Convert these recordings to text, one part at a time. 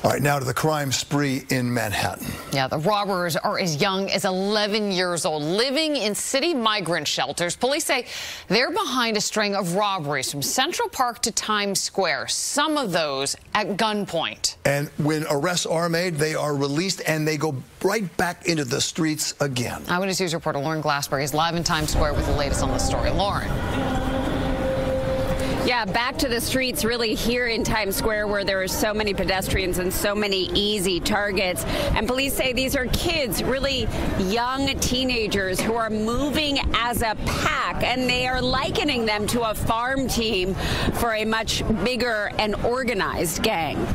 All right, now to the crime spree in Manhattan. Yeah, the robbers are as young as 11 years old, living in city migrant shelters. Police say they're behind a string of robberies from Central Park to Times Square, some of those at gunpoint. And when arrests are made, they are released and they go right back into the streets again. Eyewitness News reporter Lauren Glassberg is live in Times Square with the latest on the story. Lauren. Yeah, back to the streets really here in Times Square where there are so many pedestrians and so many easy targets. And police say these are kids, really young teenagers who are moving as a pack, and they are likening them to a farm team for a much bigger and organized gang.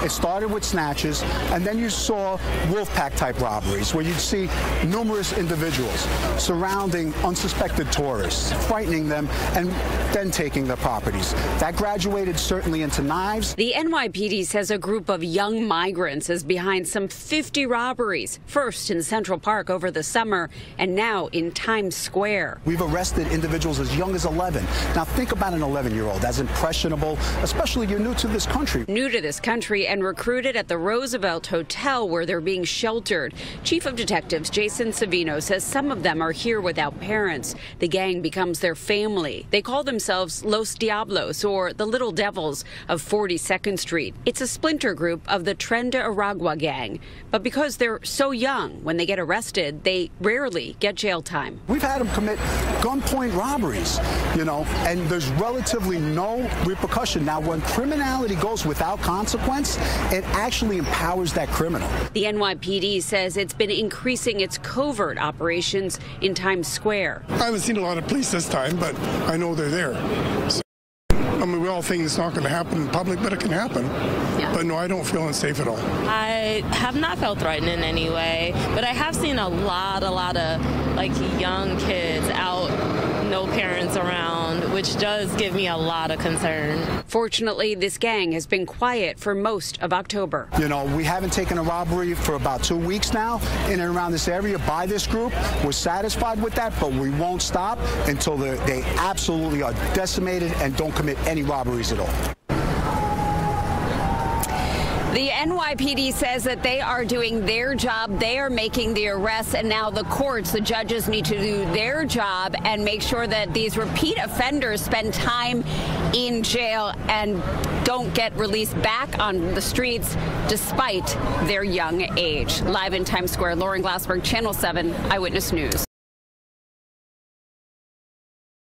It started with snatches, and then you saw wolf-pack-type robberies, where you'd see numerous individuals surrounding unsuspected tourists, frightening them, and then taking their properties. That graduated certainly into knives. The NYPD says a group of young migrants is behind some 50 robberies, first in Central Park over the summer, and now in Times Square. We've arrested individuals as young as 11. Now think about an 11-year-old as impressionable, especially you're new to this country. New to this country and recruited at the Roosevelt Hotel where they're being sheltered. Chief of Detectives Jason Savino says some of them are here without parents. The gang becomes their family. They call themselves Los Diablos, or the Little Devils of 42nd Street. It's a splinter group of the Tren de Aragua gang. But because they're so young, when they get arrested, they rarely get jail time. We've had them commit gunpoint robberies, and there's relatively no repercussion. Now, when criminality goes without consequence, it actually empowers that criminal. The NYPD says it's been increasing its covert operations in Times Square. I haven't seen a lot of police this time, but I know they're there. So, I mean, we all think it's not going to happen in public, but it can happen. Yeah. But no, I don't feel unsafe at all. I have not felt threatened in any way, but I have seen a lot of like young kids out, no parents around, which does give me a lot of concern. Fortunately, this gang has been quiet for most of October. We haven't taken a robbery for about 2 weeks now in and around this area by this group. We're satisfied with that, but we won't stop until they absolutely are decimated and don't commit any robberies at all. The NYPD says that they are doing their job. They are making the arrests, and now the courts, the judges, need to do their job and make sure that these repeat offenders spend time in jail and don't get released back on the streets despite their young age. Live in Times Square, Lauren Glassberg, Channel 7 Eyewitness News.